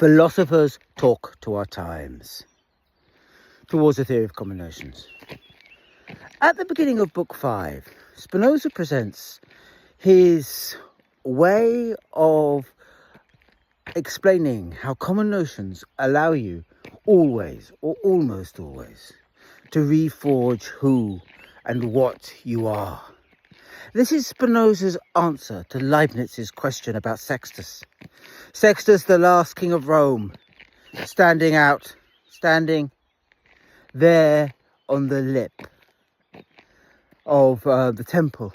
Philosophers talk to our times, towards the theory of common notions. At the beginning of Book 5, Spinoza presents his way of explaining how common notions allow you always, or almost always, to reforge who and what you are. This is Spinoza's answer to Leibniz's question about Sextus. Sextus, the last king of Rome, standing there on the lip of the temple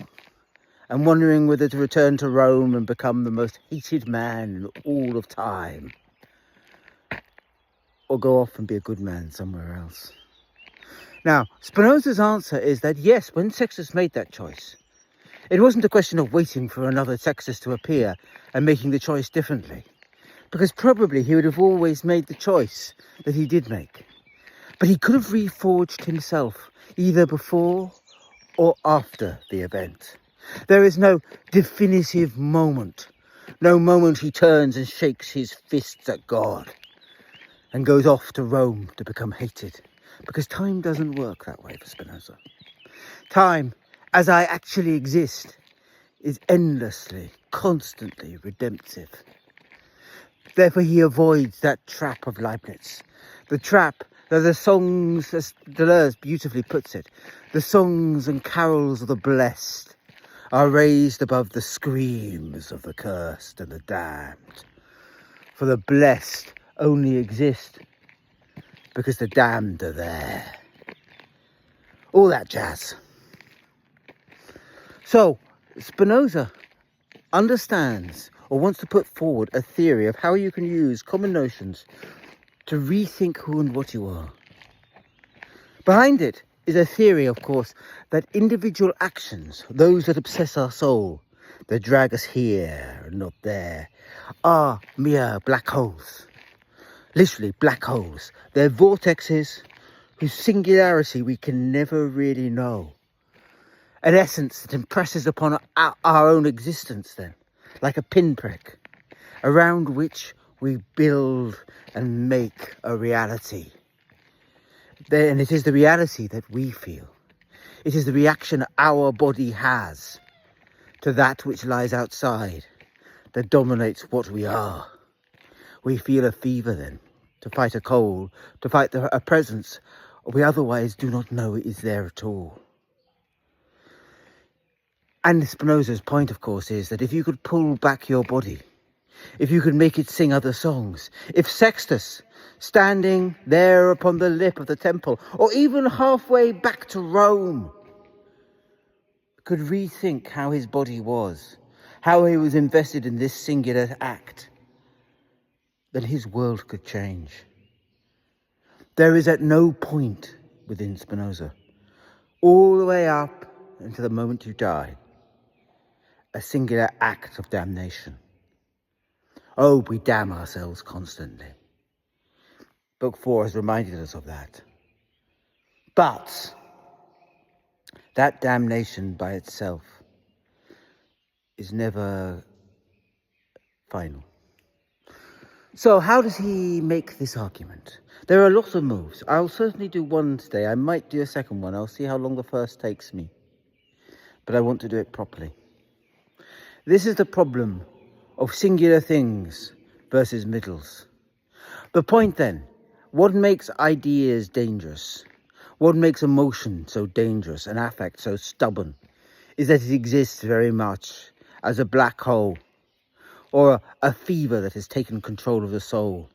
and wondering whether to return to Rome and become the most hated man in all of time, or go off and be a good man somewhere else. Now, Spinoza's answer is that yes, when Sextus made that choice, it wasn't a question of waiting for another Sextus to appear and making the choice differently, because probably he would have always made the choice that he did make. But he could have reforged himself either before or after the event. There is no definitive moment, no moment he turns and shakes his fists at God and goes off to Rome to become hated, because time doesn't work that way for Spinoza. Time, as I actually exist, is endlessly, constantly redemptive. Therefore he avoids that trap of Leibniz, the trap that the songs, as Deleuze beautifully puts it, the songs and carols of the blessed are raised above the screams of the cursed and the damned. For the blessed only exist because the damned are there. All that jazz. So, Spinoza understands or wants to put forward a theory of how you can use common notions to rethink who and what you are. Behind it is a theory, of course, that individual actions, those that obsess our soul, that drag us here and not there, are mere black holes. Literally black holes. They're vortexes whose singularity we can never really know. An essence that impresses upon our own existence then, like a pinprick, around which we build and make a reality. And it is the reality that we feel. It is the reaction our body has to that which lies outside that dominates what we are. We feel a fever then, to fight a cold, to fight a presence we otherwise do not know is there at all. And Spinoza's point, of course, is that if you could pull back your body, if you could make it sing other songs, if Sextus, standing there upon the lip of the temple, or even halfway back to Rome, could rethink how his body was, how he was invested in this singular act, then his world could change. There is at no point within Spinoza, all the way up until the moment you die, a singular act of damnation. Oh, we damn ourselves constantly. Book 4 has reminded us of that. But that damnation by itself is never final. So how does he make this argument? There are lots of moves. I'll certainly do one today. I might do a second one. I'll see how long the first takes me. But I want to do it properly. This is the problem of singular things versus middles. The point then, what makes ideas dangerous? What makes emotion so dangerous and affect so stubborn is that it exists very much as a black hole or a fever that has taken control of the soul.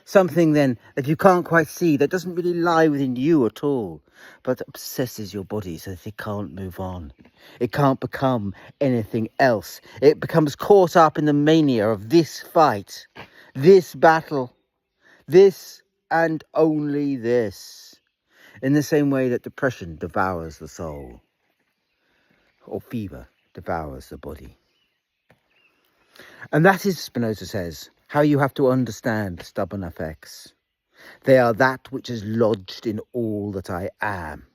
Something then that you can't quite see, that doesn't really lie within you at all, but obsesses your body so that it can't move on. It can't become anything else. It becomes caught up in the mania of this fight, this battle, this and only this, in the same way that depression devours the soul, or fever devours the body. And that is, Spinoza says, how you have to understand stubborn effects. They are that which is lodged in all that I am.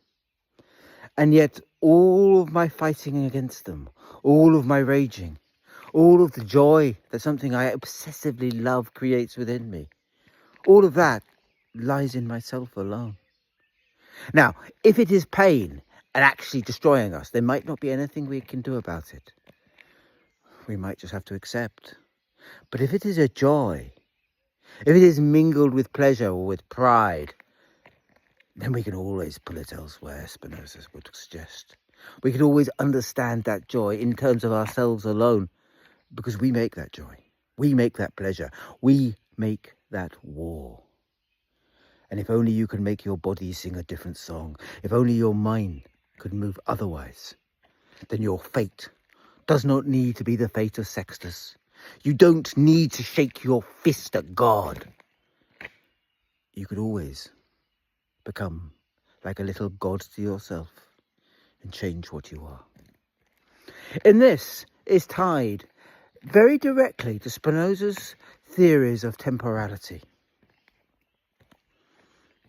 And yet all of my fighting against them, all of my raging, all of the joy that something I obsessively love creates within me, all of that lies in myself alone. Now, if it is pain and actually destroying us, there might not be anything we can do about it. We might just have to accept. But if it is a joy, if it is mingled with pleasure or with pride, then we can always pull it elsewhere, Spinoza would suggest. We can always understand that joy in terms of ourselves alone, because we make that joy. We make that pleasure. We make that war. And if only you can make your body sing a different song, if only your mind could move otherwise, then your fate does not need to be the fate of Sextus. You don't need to shake your fist at God. You could always become like a little god to yourself and change what you are. And this is tied very directly to Spinoza's theories of temporality.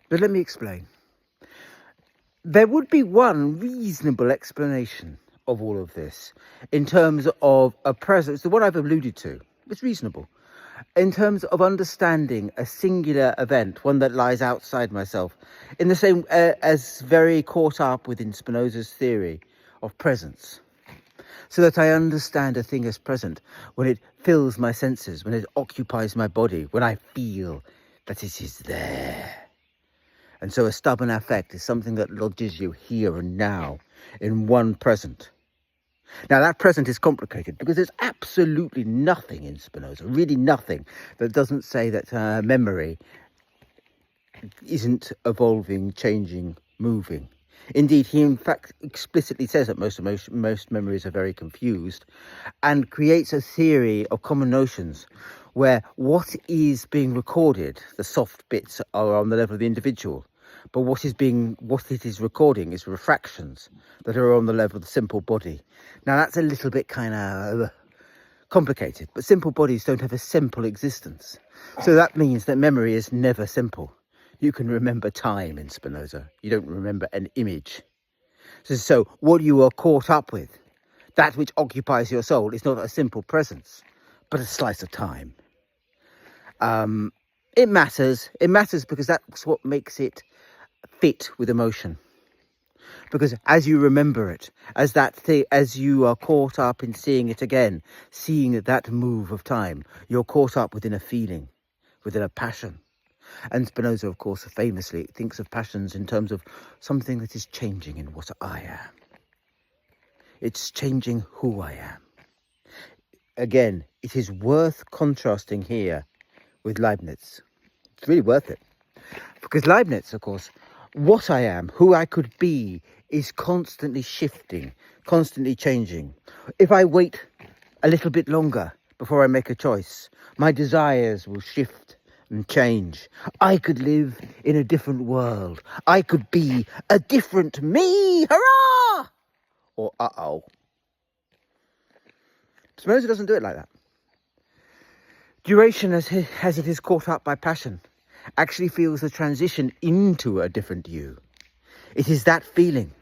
But let me explain. There would be one reasonable explanation of all of this in terms of a presence, the one I've alluded to. It's reasonable. In terms of understanding a singular event, one that lies outside myself, in the same as very caught up within Spinoza's theory of presence. So that I understand a thing as present when it fills my senses, when it occupies my body, when I feel that it is there. And so a stubborn affect is something that lodges you here and now in one present. Now that present is complicated because there's absolutely nothing in Spinoza, really nothing, that doesn't say that memory isn't evolving, changing, moving. Indeed, he in fact explicitly says that most memories are very confused, and creates a theory of common notions where what is being recorded, the soft bits, are on the level of the individual, but what it is recording is refractions that are on the level of the simple body. Now that's a little bit kind of complicated, but simple bodies don't have a simple existence. So that means that memory is never simple. You can remember time in Spinoza. You don't remember an image. So what you are caught up with, that which occupies your soul, is not a simple presence, but a slice of time. It matters. It matters because that's what makes it fit with emotion. Because as you remember it, as you are caught up in seeing it again, seeing that move of time, you're caught up within a feeling, within a passion. And Spinoza, of course, famously thinks of passions in terms of something that is changing in what I am. It's changing who I am. Again, it is worth contrasting here with Leibniz. It's really worth it. Because Leibniz, of course, what I am, who I could be, is constantly shifting, constantly changing. If I wait a little bit longer before I make a choice, my desires will shift and change. I could live in a different world. I could be a different me. Hurrah! Or uh-oh. Spinoza doesn't do it like that. Duration, as it is caught up by passion, actually feels the transition into a different you. It is that feeling.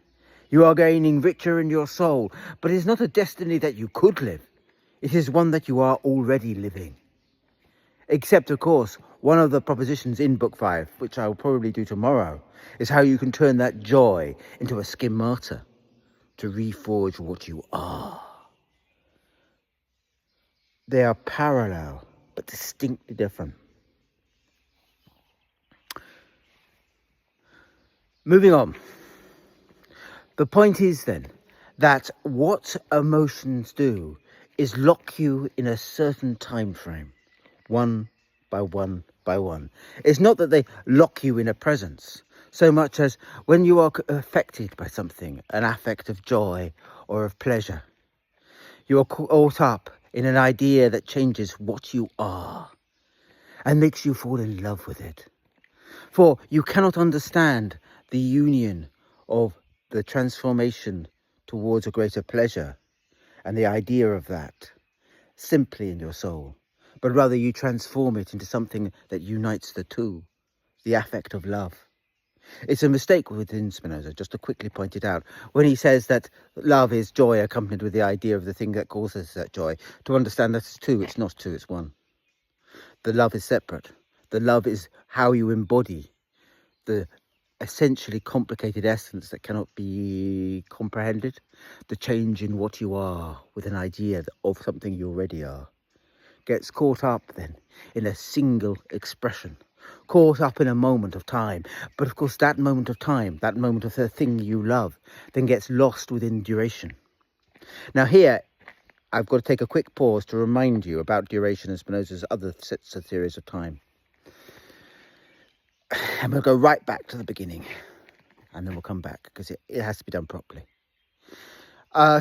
You are gaining richer in your soul, but it is not a destiny that you could live. It is one that you are already living. Except, of course, one of the propositions in Book 5, which I will probably do tomorrow, is how you can turn that joy into a schemata to reforge what you are. They are parallel, but distinctly different. Moving on. The point is then that what emotions do is lock you in a certain time frame, one by one by one. It's not that they lock you in a presence, so much as when you are affected by something, an affect of joy or of pleasure, you are caught up in an idea that changes what you are and makes you fall in love with it. For you cannot understand the union of the transformation towards a greater pleasure and the idea of that simply in your soul, but rather you transform it into something that unites the two, the affect of love. It's a mistake within Spinoza, just to quickly point it out, when he says that love is joy accompanied with the idea of the thing that causes that joy. To understand that it's two, it's not two, it's one. The love is separate. The love is how you embody the essentially complicated essence that cannot be comprehended, the change in what you are with an idea of something you already are. Gets caught up then in a single expression, caught up in a moment of time. But of course that moment of time, that moment of the thing you love, then gets lost within duration. Now here, I've got to take a quick pause to remind you about duration and Spinoza's other sets of theories of time. And we'll go right back to the beginning, and then we'll come back, because it has to be done properly.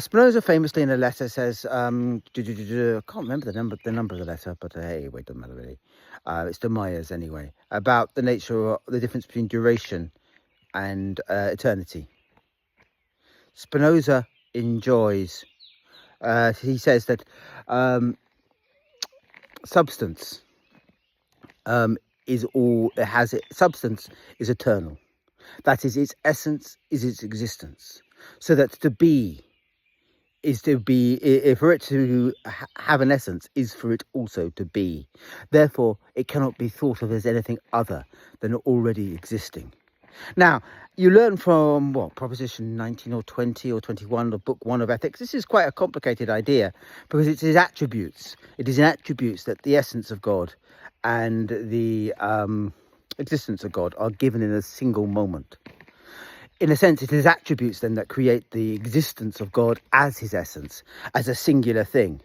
Spinoza famously in a letter says, I can't remember the number of the letter, but hey, it doesn't matter really. It's to Myers anyway, about the nature of the difference between duration and eternity. Spinoza enjoys, he says that substance substance is eternal. That is, its essence is its existence. So that to be is to be, for it to have an essence, is for it also to be. Therefore, it cannot be thought of as anything other than already existing. Now, you learn from, Proposition 19 or 20 or 21 of Book 1 of Ethics. This is quite a complicated idea, because it's his attributes. It is in attributes that the essence of God and the existence of God are given in a single moment. In a sense, it is attributes then that create the existence of God as his essence, as a singular thing.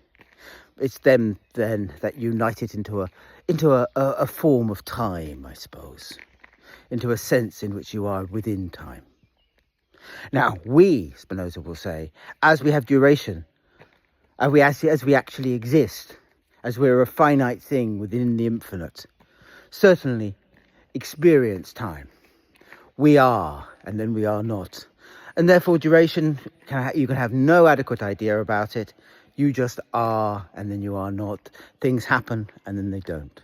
It's them then that unite it into a form of time, I suppose, into a sense in which you are within time. Now, we, Spinoza will say, as we have duration, as we actually exist, as we're a finite thing within the infinite, certainly experience time. We are, and then we are not. And therefore duration, you can have no adequate idea about it. You just are, and then you are not. Things happen, and then they don't.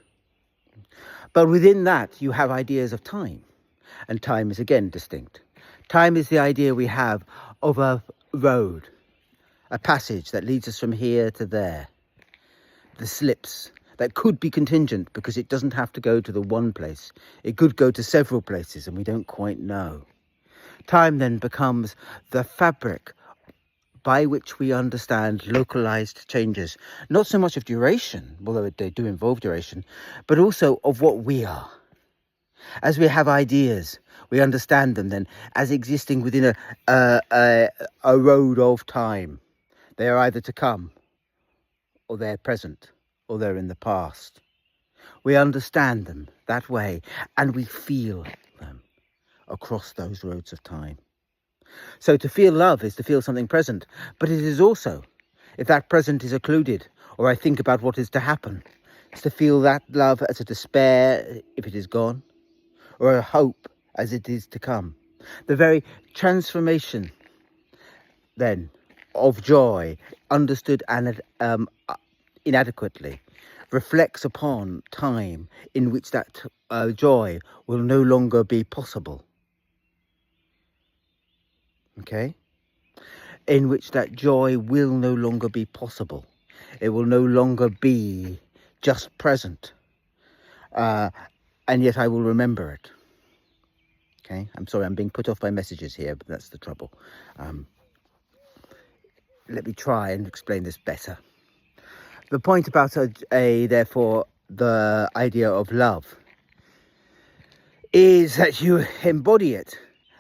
But within that, you have ideas of time. And time is again distinct. Time is the idea we have of a road, a passage that leads us from here to there. The slips that could be contingent, because it doesn't have to go to the one place. It could go to several places, and we don't quite know. Time then becomes the fabric by which we understand localized changes, not so much of duration, although they do involve duration, but also of what we are. As we have ideas, we understand them then as existing within a road of time. They are either to come, or they're present, or they're in the past. We understand them that way, and we feel them across those roads of time. So to feel love is to feel something present, but it is also, if that present is occluded, or I think about what is to happen, it's to feel that love as a despair if it is gone, or a hope as it is to come. The very transformation then of joy, understood and inadequately, reflects upon time in which that joy will no longer be possible. Okay? In which that joy will no longer be possible. It will no longer be just present. And yet I will remember it. Okay? I'm sorry, I'm being put off by messages here, but that's the trouble. Let me try and explain this better. The point about therefore, the idea of love is that you embody it,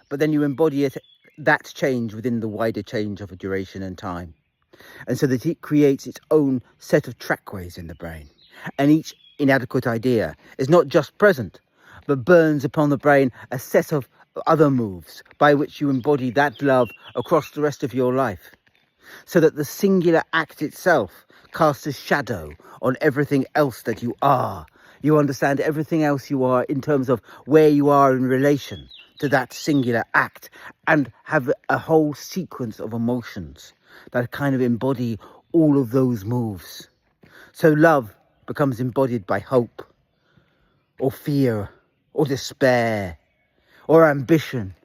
but then you embody it, that change within the wider change of a duration and time. And so that it creates its own set of trackways in the brain. And each inadequate idea is not just present, but burns upon the brain a set of other moves by which you embody that love across the rest of your life. So that the singular act itself casts a shadow on everything else that you are. You understand everything else you are in terms of where you are in relation to that singular act, and have a whole sequence of emotions that kind of embody all of those moves. So love becomes embodied by hope, or fear, or despair, or ambition.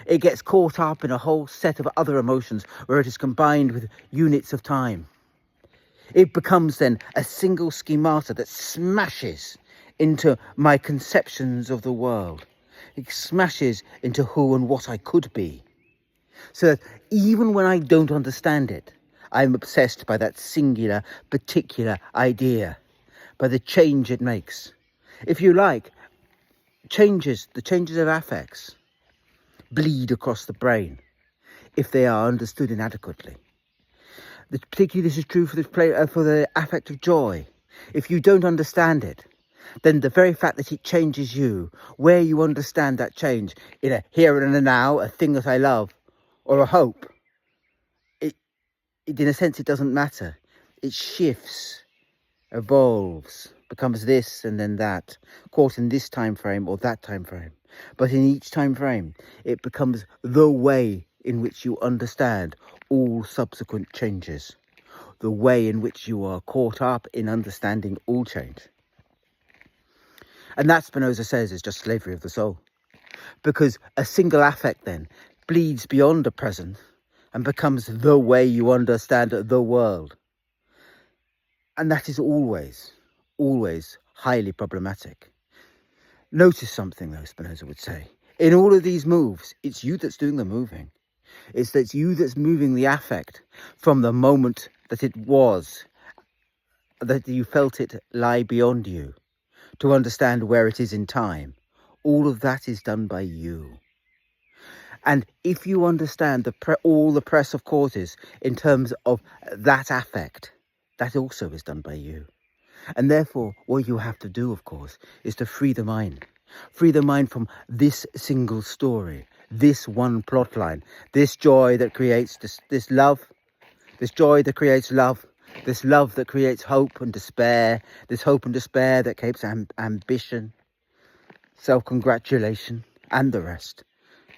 It gets caught up in a whole set of other emotions where it is combined with units of time. It becomes then a single schemata that smashes into my conceptions of the world. It smashes into who and what I could be. So that even when I don't understand it, I'm obsessed by that singular, particular idea, by the change it makes. If you like, the changes of affects bleed across the brain if they are understood inadequately. Particularly this is true for the affect of joy. If you don't understand it, then the very fact that it changes you, where you understand that change in a here and a now, a thing that I love, or a hope, it in a sense it doesn't matter. It shifts, evolves, becomes this and then that, caught in this time frame or that time frame. But in each time frame, it becomes the way in which you understand all subsequent changes, the way in which you are caught up in understanding all change. And that, Spinoza says, is just slavery of the soul. Because a single affect then bleeds beyond the present and becomes the way you understand the world. And that is always, always highly problematic. Notice something though, Spinoza would say. In all of these moves, it's you that's doing the moving. It's you that's moving the affect from the moment that it was, that you felt it lie beyond you, to understand where it is in time. All of that is done by you. And if you understand all the press of causes in terms of that affect, that also is done by you. And therefore, what you have to do, of course, is to free the mind. Free the mind from this single story, this one plot line, this joy that creates this love, this joy that creates love, this love that creates hope and despair, this hope and despair that creates ambition, self-congratulation, and the rest,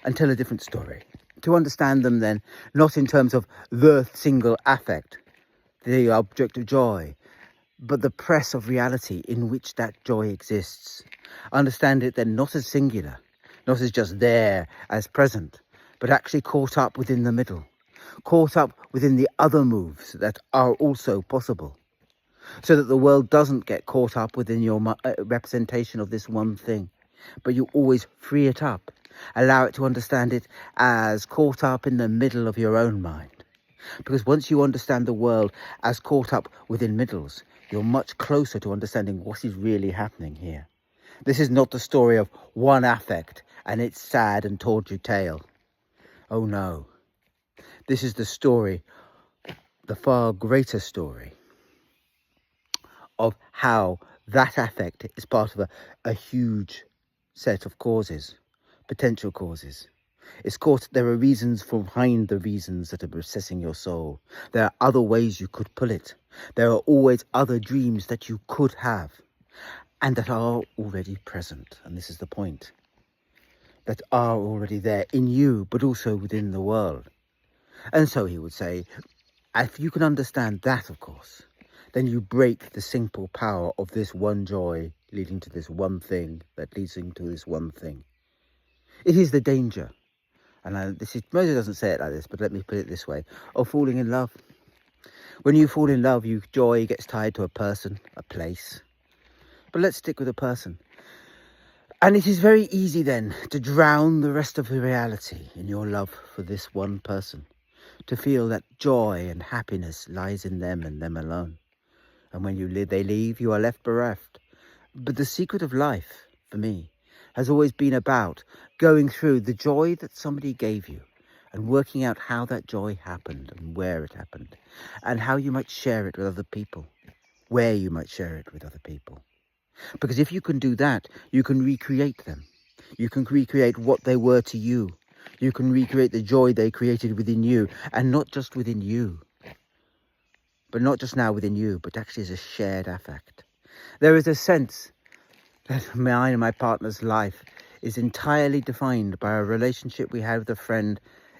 and tell a different story. To understand them then, not in terms of the single affect, the object of joy, but the press of reality in which that joy exists. Understand it then not as singular, not as just there, as present, but actually caught up within the middle, caught up within the other moves that are also possible, so that the world doesn't get caught up within your representation of this one thing, but you always free it up, allow it to understand it as caught up in the middle of your own mind. Because once you understand the world as caught up within middles, you're much closer to understanding what is really happening here. This is not the story of one affect and its sad and tortured tale. Oh no. This is the story, the far greater story, of how that affect is part of a huge set of causes, potential causes. There are reasons behind the reasons that are processing your soul. There are other ways you could pull it. There are always other dreams that you could have and that are already present. And this is the point. That are already there in you, but also within the world. And so he would say, if you can understand that, of course, then you break the simple power of this one joy leading to this one thing that leads into this one thing. It is the danger. And Moses doesn't say it like this, but let me put it this way, of falling in love. When you fall in love, joy gets tied to a person, a place. But let's stick with a person. And it is very easy then to drown the rest of the reality in your love for this one person, to feel that joy and happiness lies in them and them alone. And when they leave, you are left bereft. But the secret of life, for me, has always been about going through the joy that somebody gave you and working out how that joy happened and where it happened and how you might share it with other people, where you might share it with other people. Because if you can do that, you can recreate them. You can recreate what they were to you. You can recreate the joy they created within you, and not just within you, but not just now within you, but actually as a shared affect. There is a sense that mine and my partner's life is entirely defined by a relationship we had with a friend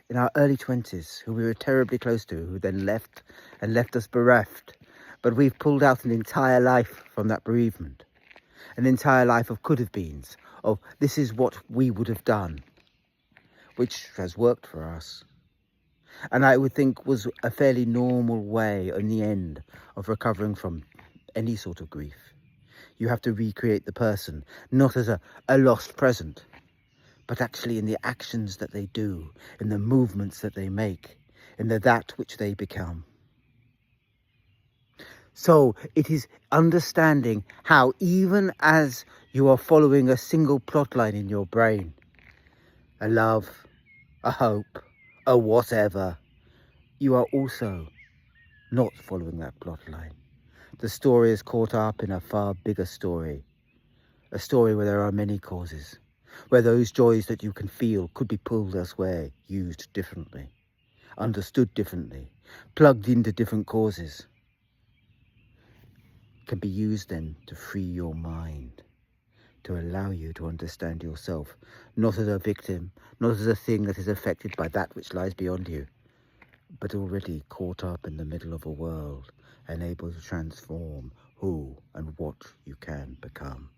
in our early 20s who we were terribly close to, who then left us bereft. But we've pulled out an entire life from that bereavement. an entire life of could have beens, of this is what we would have done, which has worked for us. And I would think was a fairly normal way in the end of recovering from any sort of grief. You have to recreate the person, not as a lost present, but actually in the actions that they do, in the movements that they make, in that which they become. So it is understanding how, even as you are following a single plot line in your brain, a love, a hope, a whatever, you are also not following that plot line. The story is caught up in a far bigger story, a story where there are many causes, where those joys that you can feel could be pulled elsewhere, used differently, understood differently, plugged into different causes, can be used then to free your mind, to allow you to understand yourself, not as a victim, not as a thing that is affected by that which lies beyond you, but already caught up in the middle of a world and able to transform who and what you can become.